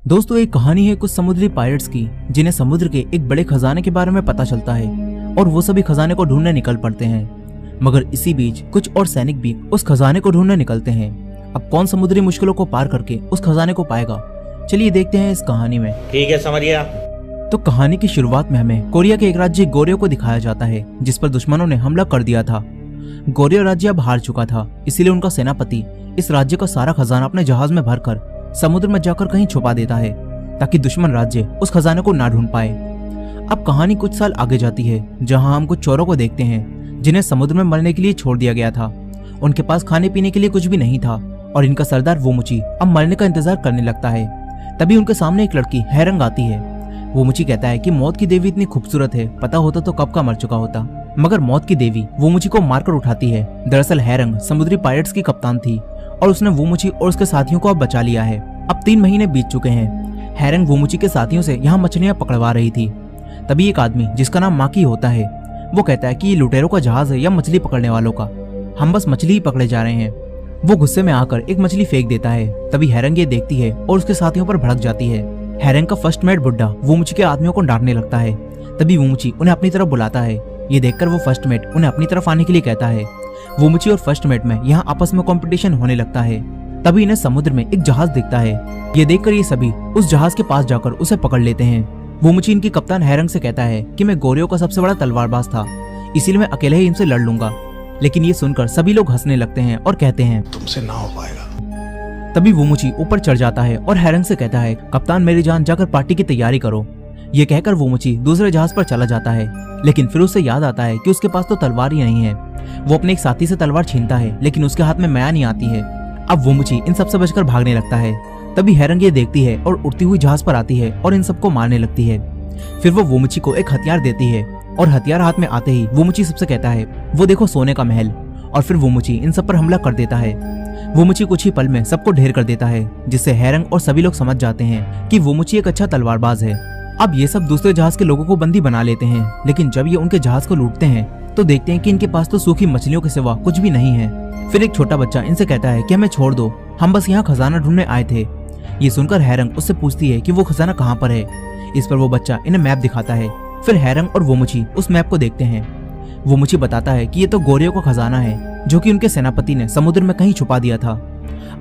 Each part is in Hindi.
दोस्तों, एक कहानी है कुछ समुद्री पायरेट्स की जिन्हें समुद्र के एक बड़े खजाने के बारे में पता चलता है और वो सभी खजाने को ढूंढने निकल पड़ते हैं। मगर इसी बीच कुछ और सैनिक भी उस खजाने को ढूंढने निकलते हैं। अब कौन समुद्री मुश्किलों को पार करके उस खजाने को पाएगा, चलिए देखते हैं इस कहानी में। ठीक है, समझिए। तो कहानी की शुरुआत में हमें कोरिया के एक राज्य गोर्यो को दिखाया जाता है जिस पर दुश्मनों ने हमला कर दिया था। गोर्यो राज्य अब हार चुका था, इसीलिए उनका सेनापति इस राज्य का सारा खजाना अपने जहाज में भरकर समुद्र में जाकर कहीं छुपा देता है ताकि दुश्मन राज्य उस खजाने को ना ढूंढ पाए। अब कहानी कुछ साल आगे जाती है जहां हम कुछ चोरों को देखते हैं जिन्हें समुद्र में मरने के लिए छोड़ दिया गया था। उनके पास खाने पीने के लिए कुछ भी नहीं था और इनका सरदार वोमुची अब मरने का इंतजार करने लगता है। तभी उनके सामने एक लड़की हैरंग आती है। वोमुची कहता है कि मौत की देवी इतनी खूबसूरत है, पता होता तो कब का मर चुका होता। मगर मौत की देवी वोमुची को मारकर उठाती है। दरअसल हैरंग समुद्री पायरेट्स की कप्तान थी और उसने वोमुची और उसके साथियों को अब बचा लिया है। अब 3 महीने बीत चुके हैं। हैरंग वोमुची के साथियों से यहाँ मछलियां पकड़वा रही थी। तभी एक आदमी जिसका नाम माकी होता है वो कहता है कि ये लुटेरों का जहाज है या मछली पकड़ने वालों का, हम बस मछली ही पकड़े जा रहे हैं। वो गुस्से में आकर एक मछली फेंक देता है। तभी हैरंग ये देखती है और उसके साथियों पर भड़क जाती है। हैरंग का फर्स्ट मेट बुड्ढा वोमुची के आदमियों को डांटने लगता है। तभी वोमुची उन्हें अपनी तरफ बुलाता है। ये देखकर वो फर्स्ट मेट उन्हें अपनी तरफ आने के लिए कहता है। वोमुची और फर्स्ट मेट में यहाँ आपस में कंपटीशन होने लगता है। तभी इन्हें समुद्र में एक जहाज दिखता है। ये देखकर ये सभी उस जहाज के पास जाकर उसे पकड़ लेते हैं। वोमुची इनकी कप्तान हैरंग से कहता है कि मैं गोर्यो का सबसे बड़ा तलवारबाज था, इसीलिए मैं अकेले ही इनसे लड़ लूंगा। लेकिन ये सुनकर सभी लोग हंसने लगते हैं और कहते हैं तुमसे ना हो पाएगा। तभी वोमुची ऊपर चढ़ जाता है और हैरंग से कहता है, कप्तान मेरी जान, जाकर पार्टी की तैयारी करो। ये कहकर वोमुची दूसरे जहाज पर चला जाता है। लेकिन फिर उसे याद आता है कि उसके पास तो तलवार ही नहीं है। वो अपने एक साथी से तलवार छीनता है लेकिन उसके हाथ में मैया नहीं आती है। अब वोमुची इन सबसे बचकर भागने लगता है। तभी हैरंग ये देखती है और उड़ती हुई जहाज पर आती है और इन सबको मारने लगती है। फिर वो वोमुची को एक हथियार देती है और हथियार हाथ में आते ही वोमुची सबसे कहता है, वो देखो सोने का महल। और फिर वोमुची इन सब पर हमला कर देता है। वोमुची कुछ ही पल में सबको ढेर कर देता है, जिससे हैरंग और सभी लोग समझ जाते हैं कि वोमुची एक अच्छा तलवारबाज है। अब ये सब दूसरे जहाज के लोगों को बंदी बना लेते हैं। लेकिन जब ये उनके जहाज को लूटते हैं तो देखते हैं कि इनके पास तो सूखी मछलियों के सिवा कुछ भी नहीं है। फिर एक छोटा बच्चा इनसे कहता है कि हमें छोड़ दो, हम बस यहाँ खजाना ढूंढने आए थे। ये सुनकर हैरंग उससे पूछती है कि वो खजाना कहाँ पर है। इस पर वो बच्चा इन्हें मैप दिखाता है। फिर हैरंग और वोमुची उस मैप को देखते हैं। वोमुची बताता है कि ये तो गोर्यो का खजाना है जो कि उनके सेनापति ने समुद्र में कहीं छुपा दिया था।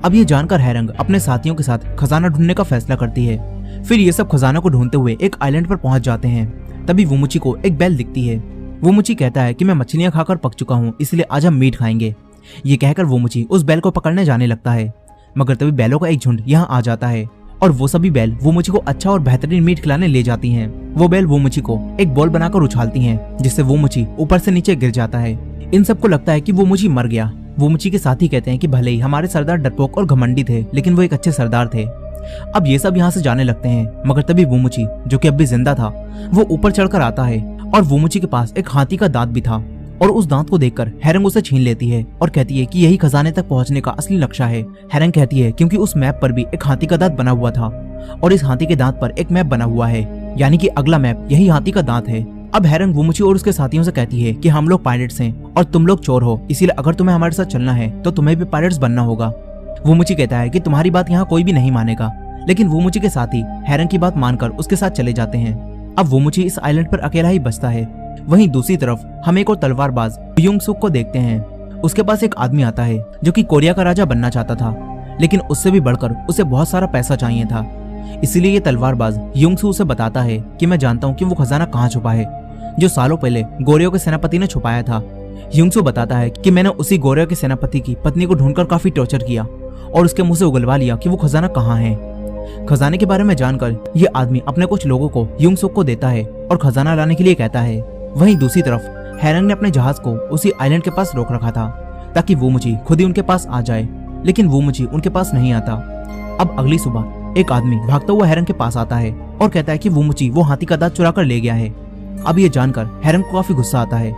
अब ये जानकर हैरंग अपने साथियों के साथ खजाना ढूंढने का फैसला करती है। फिर ये सब खजाना को ढूंढते हुए एक आइलैंड पर पहुंच जाते हैं। तभी वोमुची को एक बैल दिखती है। वोमुची कहता है कि मैं मछलियां खाकर पक चुका हूँ, इसलिए आज हम मीट खाएंगे। ये कहकर वोमुची उस बैल को पकड़ने जाने लगता है। मगर तभी बैलों का एक झुंड यहाँ आ जाता है और वो सभी बैल वोमुची को अच्छा और बेहतरीन मीट खिलाने ले जाती हैं। वो बैल वोमुची को एक बॉल बनाकर उछालती हैं, जिससे वोमुची ऊपर से नीचे गिर जाता है। इन सबको लगता है कि वोमुची मर गया। वोमुची के साथी कहते हैं कि भले ही हमारे सरदार डरपोक और घमंडी थे, लेकिन वो एक अच्छे सरदार थे। अब ये सब यहाँ से जाने लगते हैं। मगर तभी वोमुची, जो कि अब भी जिंदा था, वो ऊपर चढ़कर आता है और वोमुची के पास एक हाथी का दांत भी था। और उस दांत को देखकर हैरंग उसे छीन लेती है और कहती है कि यही खजाने तक पहुंचने का असली नक्शा है। हैरंग कहती है क्योंकि उस मैप पर भी एक हाथी का दांत बना हुआ था और इस हाथी के दांत पर एक मैप बना हुआ है, यानी कि अगला मैप यही हाथी का दांत है। अब हैरंग वोमुची और उसके साथियों से कहती है कि हम लोग पायरेट्स हैं और तुम लोग चोर हो, इसीलिए अगर तुम्हें हमारे साथ चलना है तो तुम्हें भी पायरेट्स बनना होगा। वोमुची कहता है कि तुम्हारी बात यहाँ कोई भी नहीं मानेगा। लेकिन वोमुची के साथी हैरंग की बात मानकर उसके साथ चले जाते हैं। अब वोमुची इस आइलैंड पर अकेला ही बचता है। वहीं दूसरी तरफ हम एक और तलवारबाज युंगसुक को देखते हैं। उसके पास एक आदमी आता है जो कि कोरिया का राजा बनना चाहता था, लेकिन उससे भी बढ़कर उसे बहुत सारा पैसा चाहिए था। इसीलिए ये तलवारबाज युंगसु उसे बताता है कि मैं जानता हूँ कि वो खजाना कहाँ छुपा है जो सालों पहले गोर्यो के सेनापति ने छुपाया था। युंगसु बताता है कि मैंने उसी गोर्यो के सेनापति की पत्नी को ढूंढकर काफी टॉर्चर किया और उसके मुंह से उगलवा लिया कि वो खजाना कहाँ है। खजाने के बारे में जानकर ये आदमी अपने कुछ लोगों को युंगसुक को देता है और खजाना लाने के लिए कहता है। वहीं दूसरी तरफ हैरंग ने अपने जहाज को उसी आइलैंड के पास रोक रखा था ताकि वोमुची खुद ही उनके पास आ जाए, लेकिन वोमुची उनके पास नहीं आता। अब अगली सुबह एक आदमी भागता हुआ हैरंग के पास आता है और कहता है कि वोमुची वो हाथी का दांत चुरा कर ले गया है। अब ये जानकर हैरंग को काफी गुस्सा आता है।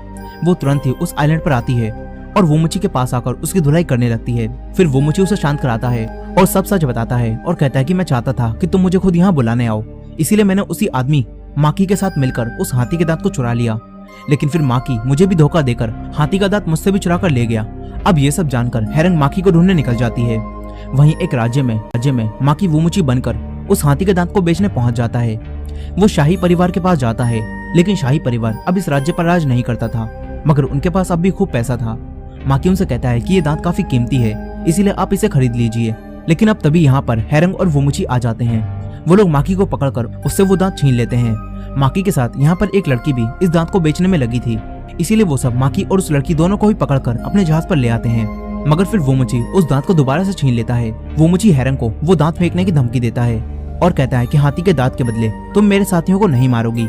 वो तुरंत ही उस आइलैंड पर आती है और वोमुची के पास आकर उसकी धुलाई करने लगती है। फिर वोमुची उसे शांत कराता है और सब सच बताता है और कहता है कि मैं चाहता था कि तुम मुझे खुद यहाँ बुलाने आओ, इसीलिए मैंने उसी आदमी माकी के साथ मिलकर उस हाथी के दांत को चुरा लिया। लेकिन फिर माकी मुझे भी धोखा देकर हाथी का दांत मुझसे भी चुरा कर ले गया। अब ये सब जानकर हैरंग माकी को ढूंढने निकल जाती है। वहीं एक राज्य में माकी वोमुची बनकर उस हाथी के दांत को बेचने पहुंच जाता है। वो शाही परिवार के पास जाता है, लेकिन शाही परिवार अब इस राज्य पर राज नहीं करता था, मगर उनके पास अब भी खूब पैसा था। माकी उनसे कहता है कि ये दांत काफी कीमती है, इसीलिए आप इसे खरीद लीजिए। लेकिन अब तभी यहाँ पर हैरंग और वोमुची आ जाते हैं। वो लोग माकी को पकड़कर उससे वो दांत छीन लेते हैं। माकी के साथ यहाँ पर एक लड़की भी इस दांत को बेचने में लगी थी, इसीलिए वो सब माकी और उस लड़की दोनों को ही पकड़कर अपने जहाज पर ले आते हैं। मगर फिर वोमुची उस दांत को दोबारा से छीन लेता है। वोमुची हैरंग को वो दांत फेंकने की धमकी देता है और कहता है कि हाथी के दांत के बदले तुम मेरे साथियों को नहीं मारोगी।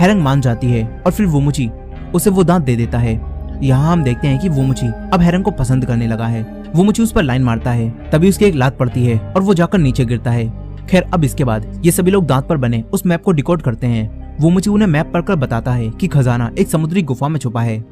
हैरंग मान जाती है और फिर वोमुची उसे वो दांत दे देता है। यहाँ हम देखते हैं कि वोमुची अब हैरंग को पसंद करने लगा है। वोमुची उस पर लाइन मारता है, तभी उसकी एक लात पड़ती है और वो जाकर नीचे गिरता है। खैर अब इसके बाद ये सभी लोग दांत पर बने उस मैप को डिकोड करते हैं। वोमुची उन्हें मैप पढ़कर बताता है कि खजाना एक समुद्री गुफा में छुपा है,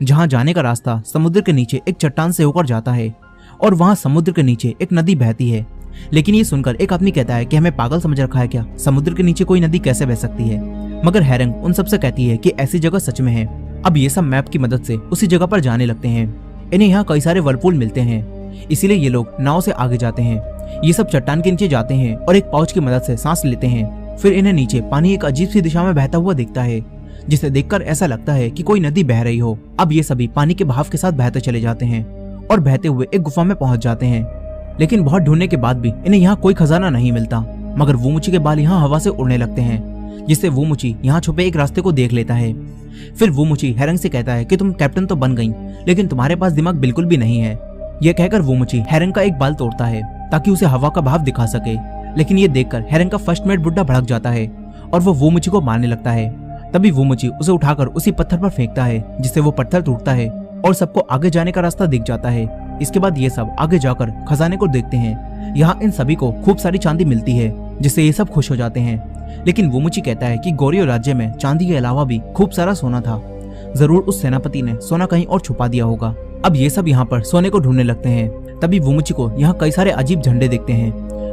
जहाँ जाने का रास्ता समुद्र के नीचे एक चट्टान से होकर जाता है और वहाँ समुद्र के नीचे एक नदी बहती है। लेकिन ये सुनकर एक आदमी कहता है कि हमें पागल समझ रखा है क्या, समुद्र के नीचे कोई नदी कैसे बह सकती है। मगर हैरंग उन सबसे कहती है कि ऐसी जगह सच में है। अब ये सब मैप की मदद से उसी जगह पर जाने लगते हैं। इन्हें यहाँ कई सारे वर्लपूल मिलते हैं, इसीलिए ये लोग नाव से आगे जाते हैं। ये सब चट्टान के नीचे जाते हैं और एक पाउच की मदद से सांस लेते हैं। फिर इन्हें नीचे पानी एक अजीब सी दिशा में बहता हुआ दिखता है, जिसे देखकर ऐसा लगता है कि कोई नदी बह रही हो। अब ये सभी पानी के बहाव के साथ बहते चले जाते हैं और बहते हुए एक गुफा में पहुंच जाते हैं। लेकिन बहुत ढूंढने के बाद भी इन्हें यहाँ कोई खजाना नहीं मिलता। मगर वोमुची के बाल यहाँ हवा से उड़ने लगते हैं, जिससे वोमुची यहाँ छुपे एक रास्ते को देख लेता है। फिर वोमुची हैरंग से कहता है कि तुम कैप्टन तो बन गई, लेकिन तुम्हारे पास दिमाग बिल्कुल भी नहीं है। यह कहकर वोमुची हैरंग का एक बाल तोड़ता है ताकि उसे हवा का भाव दिखा सके। लेकिन ये देखकर हैरंग का फर्स्ट मेट बुड्ढा भड़क जाता है और वो वोमुची को मारने लगता है। तभी वोमुची उसे उठाकर उसी पत्थर पर फेंकता है, जिससे वो पत्थर टूटता है और सबको आगे जाने का रास्ता दिख जाता है। इसके बाद ये सब आगे जाकर खजाने को देखते हैं। यहाँ इन सभी को खूब सारी चांदी मिलती है, जिससे ये सब खुश हो जाते हैं। लेकिन वोमुची कहता है कि गोरियो राज्य में चांदी के अलावा भी खूब सारा सोना था। जरूर उस सेनापति ने सोना कहीं और छुपा दिया होगा। अब ये सब यहाँ पर सोने को ढूंढने लगते हैं। तभी वोमुची को यहाँ कई सारे अजीब झंडे दिखते हैं।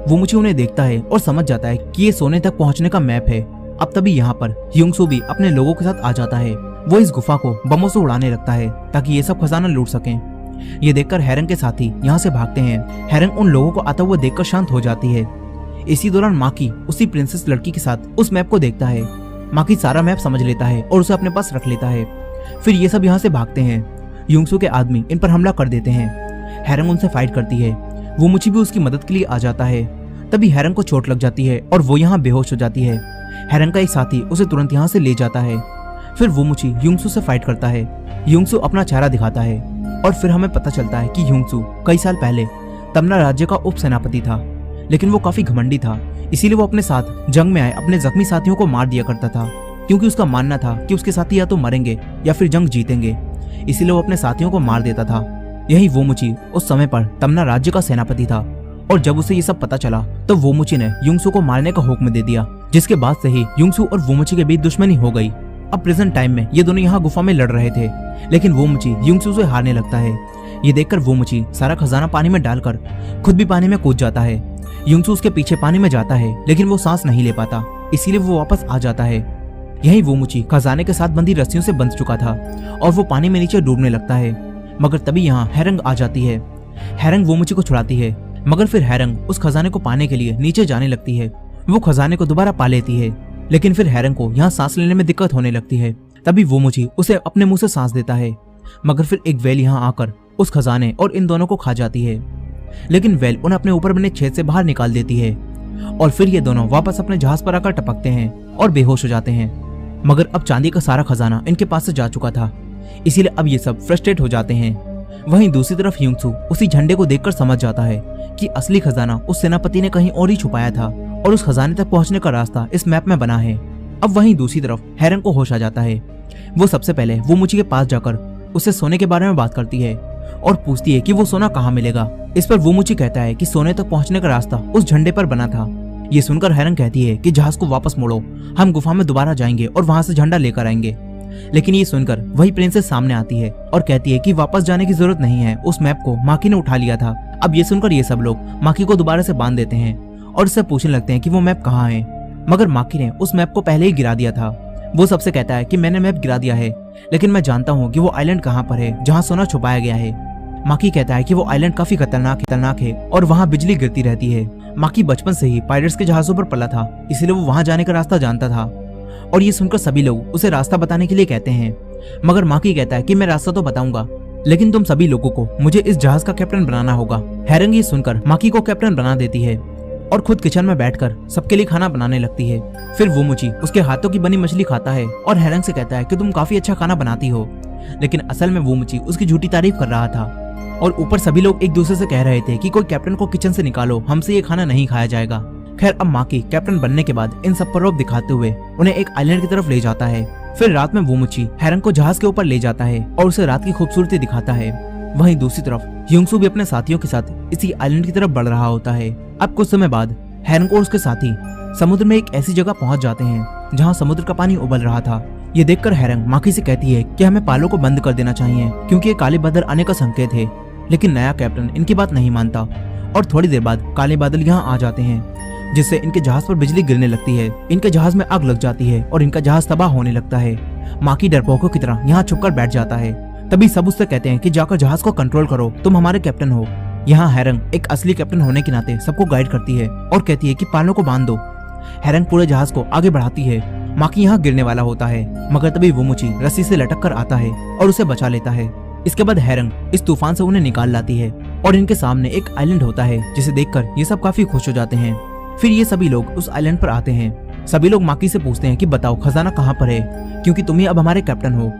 वोमुची उन्हें देखता है और समझ जाता है कि ये सोने तक पहुँचने का मैप है। अब तभी यहाँ पर ह्यूंगसू भी अपने लोगों के साथ आ जाता है। वो इस गुफा को बमों से उड़ाने लगता है ताकि ये सब खजाना लूट सकें। ये देखकर हैरंग के साथी यहाँ से भागते हैं। हैरंग उन लोगों को आता हुआ देखकर शांत हो जाती है। इसी दौरान माकी उसी प्रिंसेस लड़की के साथ उस मैप को देखता है। माकी सारा मैप समझ लेता है और उसे अपने पास रख लेता है। फिर ये सब यहाँ से भागते हैं। ह्यूंगसू के आदमी इन पर हमला कर देते हैं। हैरंग उनसे फाइट करती है। वोमुची भी उसकी मदद के लिए आ जाता है। तभी हैरंग को चोट लग जाती है और वो यहाँ बेहोश हो जाती है। हैरंग का एक साथी उसे तुरंत यहाँ से ले जाता है। फिर वोमुची ह्यूंगसू से फाइट करता है। ह्यूंगसू अपना चेहरा दिखाता है और फिर हमें पता चलता है कि ह्यूंगसू कई साल पहले तमना राज्य का उप सेनापति था, लेकिन वो काफी घमंडी था। इसीलिए वो अपने साथ जंग में आए अपने जख्मी साथियों को मार दिया करता था, क्योंकि उसका मानना था कि उसके साथी या तो मरेंगे या फिर जंग जीतेंगे। इसीलिए वो अपने साथियों को मार देता था। यही वोमुची उस समय पर तमना राज्य का सेनापति था और जब उसे ये सब पता चला तो वोमुची ने ह्यूंगसू को मारने का हुक्म दे दिया, जिसके बाद से ही ह्यूंगसू और वोमुची के बीच दुश्मनी हो गई। अब प्रेजेंट टाइम में ये दोनों यहाँ गुफा में लड़ रहे थे, लेकिन वोमुची ह्यूंगसू से हारने लगता है। ये देखकर वोमुची सारा खजाना पानी में डालकर खुद भी पानी में कूद जाता है। ह्यूंगसू उसके पीछे पानी में जाता है, लेकिन वो सांस नहीं ले पाता, इसीलिए वो वापस आ जाता है। यही वोमुची खजाने के साथ बंधी रस्सियों से बंध चुका था और वो पानी में नीचे डूबने लगता है। मगर तभी यहाँ हैरंग आ जाती है। हैरंग वोमुची को छुड़ाती है, मगर फिर हैरंग उस खजाने को पाने के लिए नीचे जाने लगती है। वो खजाने को दोबारा पा लेती है, लेकिन फिर हैरंग को यहाँ सांस लेने में दिक्कत होने लगती है। तभी वोमुची उसे अपने मुंह से सांस देता है, मगर फिर एक वेल यहाँ आकर उस खजाने और इन दोनों को खा जाती है। लेकिन वेल उन्हें अपने ऊपर बने छेद से बाहर निकाल देती है और फिर ये दोनों वापस अपने जहाज पर आकर टपकते हैं और बेहोश हो जाते हैं। मगर अब चांदी का सारा खजाना इनके पास से जा चुका था, इसीलिए अब ये सब फ्रस्ट्रेट हो जाते हैं। वहीं दूसरी तरफ ह्यूंगसू उसी झंडे को देखकर समझ जाता है कि असली खजाना उस सेनापति ने कहीं और ही छुपाया था और उस खजाने तक पहुंचने का रास्ता इस मैप में बना है। अब वहीं दूसरी तरफ हैरंग को होश आ जाता है। वो सबसे पहले वोमुची के पास जाकर उससे सोने के बारे में बात करती है और पूछती है कि वो सोना कहाँ मिलेगा। इस पर वोमुची कहता है कि सोने तक पहुंचने का रास्ता उस झंडे पर बना था। ये सुनकर हैरंग कहती है कि जहाज को वापस मोड़ो, हम गुफा में दोबारा जाएंगे और वहां से झंडा लेकर आएंगे। लेकिन ये सुनकर वही प्रिंसेस सामने आती है और कहती है कि वापस जाने की जरूरत नहीं है, उस मैप को माकी ने उठा लिया था। अब ये सुनकर ये सब लोग माकी को दोबारा से बांध देते हैं और उससे पूछने लगते हैं कि वो मैप कहाँ है। मगर माकी ने उस मैप को पहले ही गिरा दिया था। वो सबसे कहता है कि मैंने मैप गिरा दिया है, लेकिन मैं जानता हूँ कि वो आइलैंड कहाँ पर है जहाँ सोना छुपाया गया है। माकी कहता है कि वो आइलैंड काफी खतरनाक है और वहाँ बिजली गिरती रहती है। माकी बचपन से ही पायरेट्स के जहाजों पर पला था, इसलिए वो वहां जाने का रास्ता जानता था। और ये सुनकर सभी लोग उसे रास्ता बताने के लिए कहते हैं, मगर माकी कहता है कि मैं रास्ता तो बताऊंगा, लेकिन तुम सभी लोगों को मुझे इस जहाज का कैप्टन बनाना होगा। हैरंग ये सुनकर माकी को कैप्टन बना देती है और खुद किचन में बैठकर सबके लिए खाना बनाने लगती है। फिर वोमोची उसके हाथों की बनी मछली खाता है और हैरंग से कहता है कि तुम काफी अच्छा खाना बनाती हो, लेकिन असल में वोमोची उसकी झूठी तारीफ कर रहा था। और ऊपर सभी लोग एक दूसरे से कह रहे थे कि कोई कैप्टन को किचन से निकालो, हमसे ये खाना नहीं खाया जाएगा। खैर अब माकी कैप्टन बनने के बाद इन सब पर रौब दिखाते हुए उन्हें एक आइलैंड की तरफ ले जाता है। फिर रात में वोमोची हैरंग को जहाज के ऊपर ले जाता है और उसे रात की खूबसूरती दिखाता है। वहीं दूसरी तरफ ह्योंगसू भी अपने साथियों के साथ इसी आइलैंड की तरफ बढ़ रहा होता है। अब कुछ समय बाद हैरंग और उसके साथी समुद्र में एक ऐसी जगह पहुंच जाते हैं जहां समुद्र का पानी उबल रहा था। ये देखकर हैरंग माकी से कहती है कि हमें पालों को बंद कर देना चाहिए, क्योंकि ये काले बादल आने का संकेत है। लेकिन नया कैप्टन इनकी बात नहीं मानता और थोड़ी देर बाद काले बादल यहाँ आ जाते हैं, जिससे इनके जहाज पर बिजली गिरने लगती है। इनके जहाज में आग लग जाती है और इनका जहाज तबाह होने लगता है। माकी डरपोकों की तरह यहाँ छुपकर बैठ जाता है। तभी सब उससे कहते हैं कि जाकर जहाज को कंट्रोल करो, तुम हमारे कैप्टन हो। यहाँ हैरंग एक असली कैप्टन होने के नाते सबको गाइड करती है और कहती है कि पालों को बांध दो। हैरंग पूरे जहाज को आगे बढ़ाती है। माकी यहाँ गिरने वाला होता है, मगर तभी वोमोची रस्सी से लटक कर आता है और उसे बचा लेता है। इसके बाद हैरंग इस तूफान से उन्हें निकाल लाती है और इनके सामने एक आइलैंड होता है, जिसे देखकर ये सब काफी खुश हो जाते हैं। फिर ये सभी लोग उस आइलैंड पर आते हैं। सभी लोग माकी से पूछते हैं कि बताओ खजाना कहाँ पर है, क्योंकि तुम ही अब हमारे कैप्टन हो।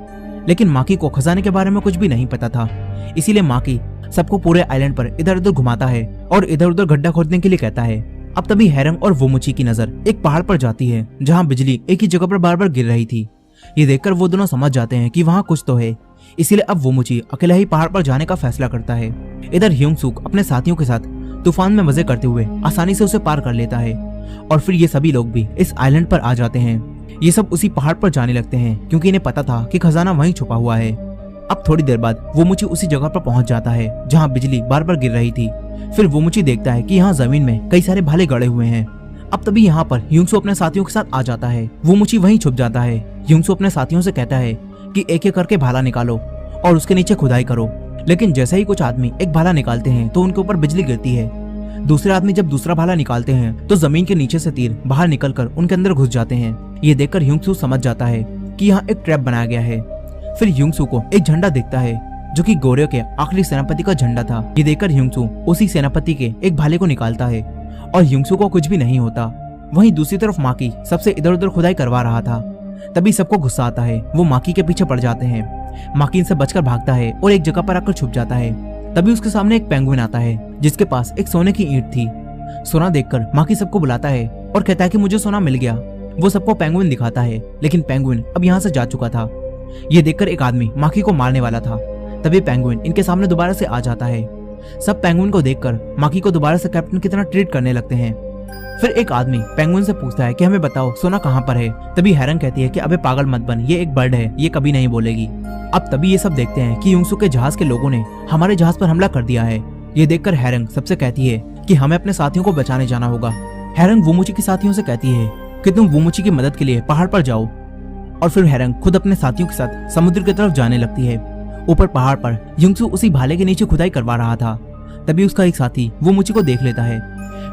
लेकिन माकी को खजाने के बारे में कुछ भी नहीं पता था, इसीलिए माकी सबको पूरे आइलैंड पर इधर उधर घुमाता है और इधर उधर गड्ढा खोदने के लिए कहता है। अब तभी हैरंग और वोमोची की नजर एक पहाड़ पर जाती है, जहाँ बिजली एक ही जगह पर बार बार गिर रही थी। ये देखकर वो दोनों समझ जाते हैं कि वहाँ कुछ तो है, इसीलिए अब वोमोची अकेला ही पहाड़ पर जाने का फैसला करता है। इधर ह्योंगसूक अपने साथियों के साथ तूफान में मजे करते हुए आसानी से उसे पार कर लेता है और फिर ये सभी लोग भी इस आइलैंड पर आ जाते हैं। ये सब उसी पहाड़ पर जाने लगते हैं, क्योंकि इन्हें पता था कि खजाना वहीं छुपा हुआ है। अब थोड़ी देर बाद वोमोची उसी जगह पर पहुंच जाता है जहां बिजली बार बार गिर रही थी। फिर वोमोची देखता है कि यहाँ जमीन में कई सारे भाले गड़े हुए हैं। अब तभी यहाँ पर ह्योंगसू अपने साथियों के साथ आ जाता है। वोमोची वहीं छुप जाता है। ह्योंगसू अपने साथियों से कहता है कि एक एक करके भाला निकालो और उसके नीचे खुदाई करो। लेकिन जैसे ही कुछ आदमी एक भाला निकालते हैं तो उनके ऊपर बिजली गिरती है। दूसरे आदमी जब दूसरा भाला निकालते हैं तो जमीन के नीचे से तीर बाहर निकलकर उनके अंदर घुस जाते हैं। ये देखकर ह्योंगसू समझ जाता है कि यहाँ एक ट्रैप बनाया गया है। फिर ह्योंगसू को एक झंडा दिखता है, जो कि गोर्यो के आखिरी सेनापति का झंडा था। ये देखकर ह्योंगसू उसी सेनापति के एक भाले को निकालता है और ह्योंगसू को कुछ भी नहीं होता। वहीं दूसरी तरफ माकी सबसे इधर उधर खुदाई करवा रहा था। तभी सबको गुस्सा आता है, वो माकी के पीछे पड़ जाते हैं। माकी इनसे बचकर भागता है और एक जगह पर आकर छुप जाता है। तभी उसके सामने एक पेंगुइन आता है, जिसके पास एक सोने की ईंट थी। सोना देखकर माकी सबको बुलाता है और कहता है कि मुझे सोना मिल गया। वो सबको पेंगुइन दिखाता है, लेकिन पेंगुइन अब यहाँ से जा चुका था। ये देखकर एक आदमी माकी को मारने वाला था। तभी पेंगुइन इनके सामने दोबारा से आ जाता है। सब पेंगुइन को देखकर माकी को दोबारा से कैप्टन की तरह ट्रीट करने लगते हैं। फिर एक आदमी पेंगुइन से पूछता है कि हमें बताओ सोना कहाँ पर है। तभी हैरंग कहती है कि अबे पागल मत बन, ये एक बर्ड है, ये कभी नहीं बोलेगी। अब तभी ये सब देखते हैं कि ह्योंगसू के जहाज के लोगों ने हमारे जहाज पर हमला कर दिया है। ये देखकर हैरंग सबसे कहती है कि हमें अपने साथियों को बचाने जाना होगा। हैरंग वोमोची के साथियों से कहती है कि तुम वोमोची की मदद के लिए पहाड़ पर जाओ। और फिर हैरंग खुद अपने साथियों के साथ समुद्र की तरफ जाने लगती है। ऊपर पहाड़ पर ह्योंगसू उसी भाले के नीचे खुदाई करवा रहा था। तभी उसका एक साथी वोमोची को देख लेता है।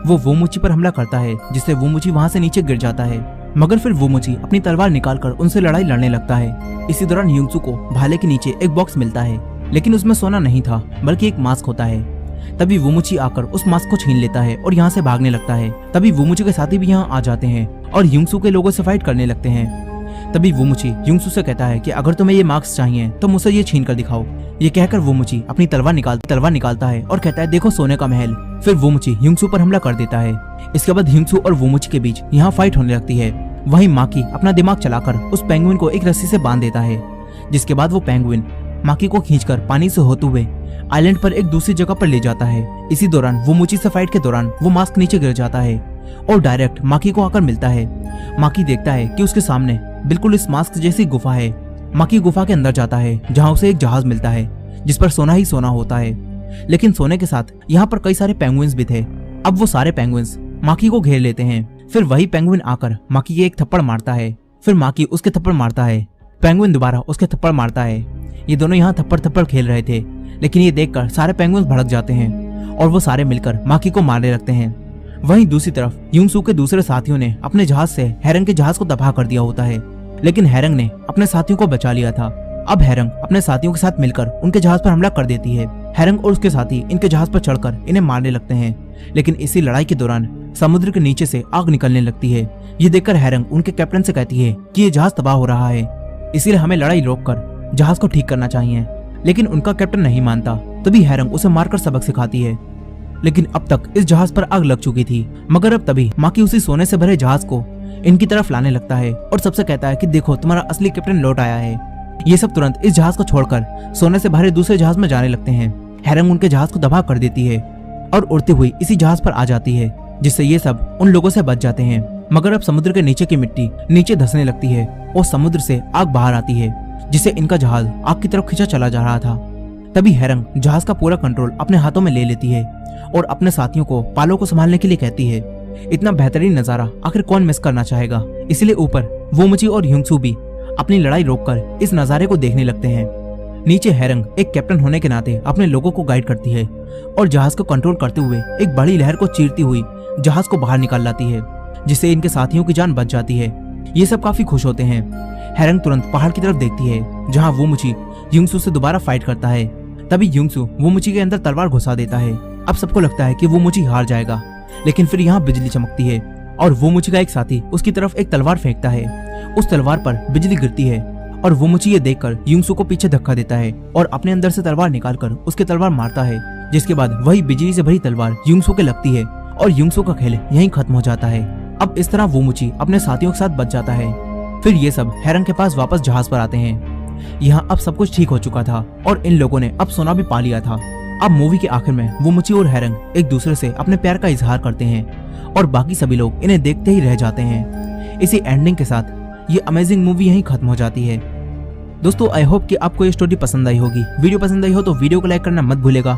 वो वोमोची पर हमला करता है, जिससे वोमोची वहां से नीचे गिर जाता है। मगर फिर वोमोची अपनी तलवार निकालकर उनसे लड़ाई लड़ने लगता है। इसी दौरान ह्योंगसू को भाले के नीचे एक बॉक्स मिलता है, लेकिन उसमें सोना नहीं था, बल्कि एक मास्क होता है। तभी वोमोची आकर उस मास्क को छीन लेता है और यहाँ से भागने लगता है। तभी वोमोची के साथी भी यहाँ आ जाते हैं और ह्योंगसू के लोगों से फाइट करने लगते हैं। तभी वोमोची ह्योंगसू से कहता है कि अगर तुम्हें ये मास्क चाहिए तो मुझसे ये छीन कर दिखाओ। ये कहकर वोमोची अपनी तलवार निकालता है और कहता है देखो सोने का महल। फिर वोमोची ह्योंगसू पर हमला कर देता है। इसके बाद ह्योंगसू और वोमोची के बीच यहाँ फाइट होने लगती है। वहीं माकी अपना दिमाग चलाकर उस पेंगुइन को एक रस्सी से बांध देता है, जिसके बाद वो पेंगुइन माकी को खींचकर पानी से होते हुए आइलैंड पर एक दूसरी जगह पर ले जाता है। इसी दौरान वोमोची से फाइट के दौरान वो मास्क नीचे गिर जाता है और डायरेक्ट माकी को आकर मिलता है। माकी देखता है कि उसके सामने बिल्कुल इस मास्क जैसी गुफा है। माकी गुफा के अंदर जाता है, जहाँ उसे एक जहाज मिलता है जिस पर सोना ही सोना होता है। लेकिन सोने के साथ यहाँ पर कई सारे पेंगुइन्स भी थे। अब वो सारे पेंगुइन्स माकी को घेर लेते हैं। फिर वही पेंगुइन आकर माकी के एक थप्पड़ मारता है। फिर माकी उसके थप्पड़ मारता है। पेंगुइन दोबारा उसके थप्पड़ मारता है। ये दोनों यहाँ थप्पड़ खेल रहे थे, लेकिन ये देखकर सारे पेंगुइन्स भड़क जाते हैं और वो सारे मिलकर माकी को मारने लगते हैं। वहीं दूसरी तरफ युंगसू के दूसरे साथियों ने अपने जहाज से हैरंग के जहाज को तबाह कर दिया होता है, लेकिन हैरंग ने अपने साथियों को बचा लिया था। अब हैरंग अपने साथियों के साथ मिलकर उनके जहाज पर हमला कर देती है। हैरंग और उसके साथी इनके जहाज पर चढ़कर इन्हें मारने लगते हैं, लेकिन इसी लड़ाई के दौरान समुद्र के नीचे से आग निकलने लगती है। ये देखकर हैरंग उनके कैप्टन से कहती है कि ये जहाज तबाह हो रहा है, इसीलिए हमें लड़ाई रोककर जहाज को ठीक करना चाहिए। लेकिन उनका कैप्टन नहीं मानता। तभी हैरंग उसे मारकर सबक सिखाती है। लेकिन अब तक इस जहाज पर आग लग चुकी थी, मगर अब तभी माकी उसी सोने से भरे जहाज को इनकी तरफ लाने लगता है और सबसे कहता है कि देखो तुम्हारा असली कैप्टन लौट आया है। ये सब तुरंत इस जहाज को छोड़कर सोने से भरे दूसरे जहाज में जाने लगते हैं। हैरंग उनके जहाज को तबाह कर देती है और उड़ती हुई इसी जहाज पर आ जाती है, जिससे ये सब उन लोगों से बच जाते हैं। मगर अब समुद्र के नीचे की मिट्टी नीचे धंसने लगती है और समुद्र से आग बाहर आती है, जिससे इनका जहाज आग की तरफ खिंचा चला जा रहा था। तभी हैरंग जहाज का पूरा कंट्रोल अपने हाथों में ले लेती है और अपने साथियों को पालो को संभालने के लिए कहती है। इतना बेहतरीन नजारा आखिर कौन मिस करना चाहेगा। इसलिए ऊपर वोमुची और युंगसू भी अपनी लड़ाई रोककर इस नजारे को देखने लगते हैं। नीचे हैरंग एक कैप्टन होने के नाते अपने लोगों को गाइड करती है और जहाज को कंट्रोल करते हुए एक बड़ी लहर को चीरती हुई जहाज को बाहर निकाल लाती है, जिससे इनके साथियों की जान बच जाती है। ये सब काफी खुश होते हैं। हैरंग तुरंत पहाड़ की तरफ देखती है, जहाँ वोमुची युंगसू से दोबारा फाइट करता है। तभी युंगसू वोमुची के अंदर तलवार घुसा देता है। अब सबको लगता है कि वोमुची हार जाएगा, लेकिन फिर यहाँ बिजली चमकती है और वोमुची का एक साथी उसकी तरफ एक तलवार फेंकता है। उस तलवार पर बिजली गिरती है और वोमुची ये देखकर युंगसू को पीछे धक्का देता है और अपने अंदर से तलवार निकालकर उसके तलवार मारता है, जिसके बाद वही बिजली से भरी तलवार युंगसू के लगती है और युंगसू का खेल यहीं खत्म हो जाता है। अब इस तरह वोमुची अपने साथियों के साथ बच जाता है। फिर ये सब हैरंग के पास वापस जहाज पर आते हैं। यहाँ अब सब कुछ ठीक हो चुका था और इन लोगों ने अब सोना भी पा लिया था। अब मूवी के आखिर में वोमुची और हैरंग एक दूसरे से अपने प्यार का इजहार करते हैं और बाकी सभी लोग इन्हें देखते ही रह जाते हैं। इसी एंडिंग के साथ ये अमेजिंग मूवी यहीं खत्म हो जाती है। दोस्तों आई होप कि आपको ये स्टोरी पसंद आई होगी। वीडियो पसंद आई हो तो वीडियो को लाइक करना मत भूलेगा